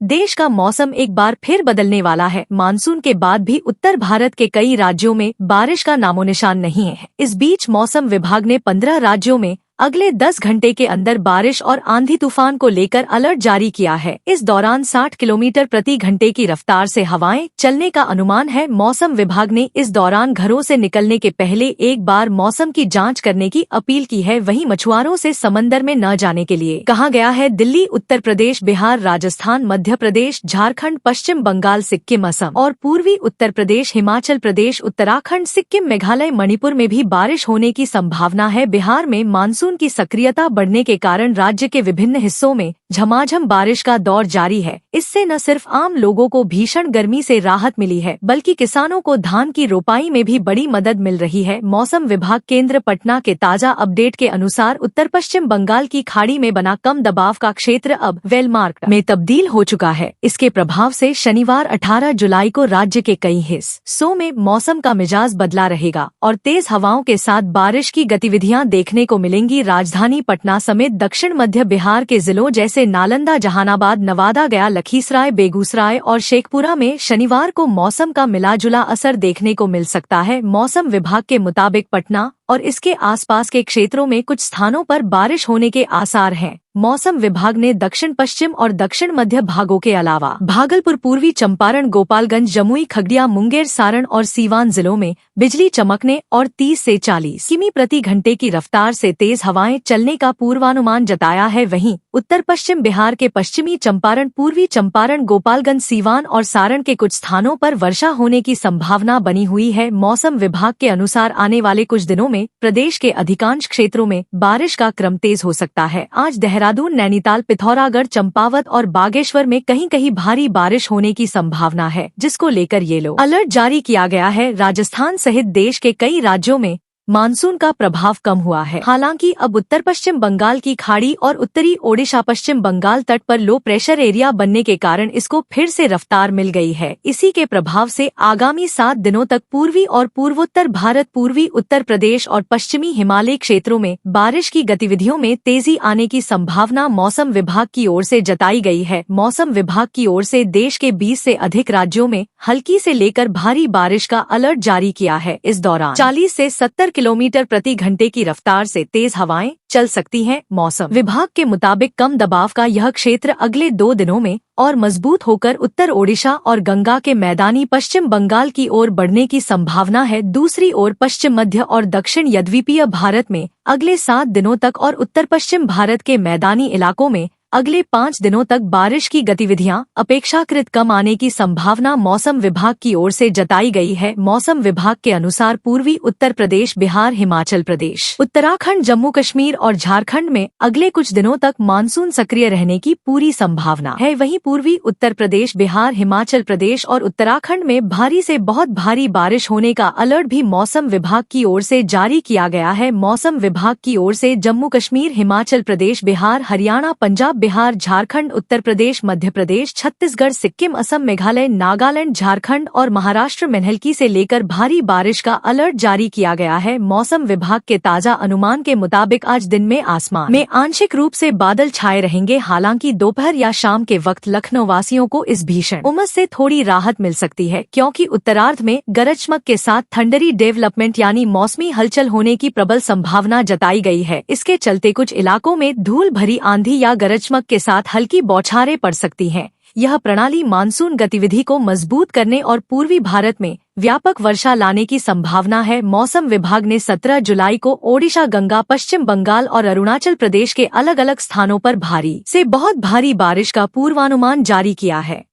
देश का मौसम एक बार फिर बदलने वाला है। मानसून के बाद भी उत्तर भारत के कई राज्यों में बारिश का नामोनिशान नहीं है। इस बीच मौसम विभाग ने 15 राज्यों में अगले 10 घंटे के अंदर बारिश और आंधी तूफान को लेकर अलर्ट जारी किया है। इस दौरान 60 किलोमीटर प्रति घंटे की रफ्तार से हवाएं चलने का अनुमान है। मौसम विभाग ने इस दौरान घरों से निकलने के पहले एक बार मौसम की जांच करने की अपील की है। वहीं मछुआरों से समंदर में न जाने के लिए कहा गया है। दिल्ली, उत्तर प्रदेश, बिहार, राजस्थान, मध्य प्रदेश, झारखंड, पश्चिम बंगाल, सिक्किम, असम और पूर्वी उत्तर प्रदेश, हिमाचल प्रदेश, उत्तराखंड, सिक्किम, मेघालय, मणिपुर में भी बारिश होने की संभावना है। बिहार में मानसून की सक्रियता बढ़ने के कारण राज्य के विभिन्न हिस्सों में झमाझम बारिश का दौर जारी है। इससे न सिर्फ आम लोगों को भीषण गर्मी से राहत मिली है, बल्कि किसानों को धान की रोपाई में भी बड़ी मदद मिल रही है। मौसम विभाग केंद्र पटना के ताजा अपडेट के अनुसार उत्तर पश्चिम बंगाल की खाड़ी में बना कम दबाव का क्षेत्र अब वेलमार्क में तब्दील हो चुका है। इसके प्रभाव से शनिवार 18 जुलाई को राज्य के कई हिस्सों में मौसम का मिजाज बदला रहेगा और तेज हवाओं के साथ बारिश की गतिविधियां देखने को मिलेंगी। राजधानी पटना समेत दक्षिण मध्य बिहार के जिलों जैसे नालंदा, जहानाबाद, नवादा, गया, लखीसराय, बेगूसराय और शेखपुरा में शनिवार को मौसम का मिला-जुला असर देखने को मिल सकता है। मौसम विभाग के मुताबिक पटना और इसके आसपास के क्षेत्रों में कुछ स्थानों पर बारिश होने के आसार हैं। मौसम विभाग ने दक्षिण पश्चिम और दक्षिण मध्य भागों के अलावा भागलपुर, पूर्वी चंपारण, गोपालगंज, जमुई, खगड़िया, मुंगेर, सारण और सीवान जिलों में बिजली चमकने और 30 से 40 किमी प्रति घंटे की रफ्तार से तेज हवाएं चलने का पूर्वानुमान जताया है। वहीं उत्तर पश्चिम बिहार के पश्चिमी चंपारण, पूर्वी चंपारण, गोपालगंज, सीवान और सारण के कुछ स्थानों पर वर्षा होने की संभावना बनी हुई है। मौसम विभाग के अनुसार आने वाले कुछ दिनों में प्रदेश के अधिकांश क्षेत्रों में बारिश का क्रम तेज हो सकता है। आज देहरादून, नैनीताल, पिथौरागढ़, चंपावत और बागेश्वर में कहीं-कहीं भारी बारिश होने की संभावना है, जिसको लेकर येलो अलर्ट जारी किया गया है। राजस्थान सहित देश के कई राज्यों में मानसून का प्रभाव कम हुआ है। हालांकि अब उत्तर पश्चिम बंगाल की खाड़ी और उत्तरी ओडिशा, पश्चिम बंगाल तट पर लो प्रेशर एरिया बनने के कारण इसको फिर से रफ्तार मिल गई है। इसी के प्रभाव से आगामी 7 दिनों तक पूर्वी और पूर्वोत्तर भारत, पूर्वी उत्तर प्रदेश और पश्चिमी हिमालय क्षेत्रों में बारिश की गतिविधियों में तेजी आने की संभावना मौसम विभाग की ओर से जताई गई है। मौसम विभाग की ओर से देश के 20 से अधिक राज्यों में हल्की से लेकर भारी बारिश का अलर्ट जारी किया है। इस दौरान 40 से 70 किलोमीटर प्रति घंटे की रफ्तार से तेज हवाएं चल सकती हैं। मौसम विभाग के मुताबिक कम दबाव का यह क्षेत्र अगले 2 दिनों में और मजबूत होकर उत्तर ओडिशा और गंगा के मैदानी पश्चिम बंगाल की ओर बढ़ने की संभावना है। दूसरी ओर पश्चिम मध्य और दक्षिण यद्वीपीय भारत में अगले 7 दिनों तक और उत्तर पश्चिम भारत के मैदानी इलाकों में अगले 5 दिनों तक बारिश की गतिविधियां अपेक्षाकृत कम आने की संभावना मौसम विभाग की ओर से जताई गई है। मौसम विभाग के अनुसार पूर्वी उत्तर प्रदेश, बिहार, हिमाचल प्रदेश, उत्तराखंड, जम्मू कश्मीर और झारखंड में अगले कुछ दिनों तक मानसून सक्रिय रहने की पूरी संभावना है। वहीं पूर्वी उत्तर प्रदेश, बिहार, हिमाचल प्रदेश और उत्तराखंड में भारी से बहुत भारी बारिश होने का अलर्ट भी मौसम विभाग की ओर से जारी किया गया है। मौसम विभाग की ओर से जम्मू कश्मीर, हिमाचल प्रदेश, बिहार, हरियाणा, पंजाब, बिहार, झारखंड, उत्तर प्रदेश, मध्य प्रदेश, छत्तीसगढ़, सिक्किम, असम, मेघालय, नागालैंड, झारखंड और महाराष्ट्र में हल्की से लेकर भारी बारिश का अलर्ट जारी किया गया है। मौसम विभाग के ताजा अनुमान के मुताबिक आज दिन में आसमान में आंशिक रूप से बादल छाए रहेंगे। हालांकि दोपहर या शाम के वक्त लखनऊ वासियों को इस भीषण उमस से थोड़ी राहत मिल सकती है, क्योंकि उत्तरार्ध में गरज चमक के साथ थंडरी डेवलपमेंट यानी मौसमी हलचल होने की प्रबल संभावना जताई गई है। इसके चलते कुछ इलाकों में धूल भरी आंधी या गरज चमक के साथ हल्की बौछारें पड़ सकती हैं। यह प्रणाली मानसून गतिविधि को मजबूत करने और पूर्वी भारत में व्यापक वर्षा लाने की संभावना है। मौसम विभाग ने 17 जुलाई को ओडिशा, गंगा, पश्चिम बंगाल और अरुणाचल प्रदेश के अलग अलग स्थानों पर भारी से बहुत भारी बारिश का पूर्वानुमान जारी किया है।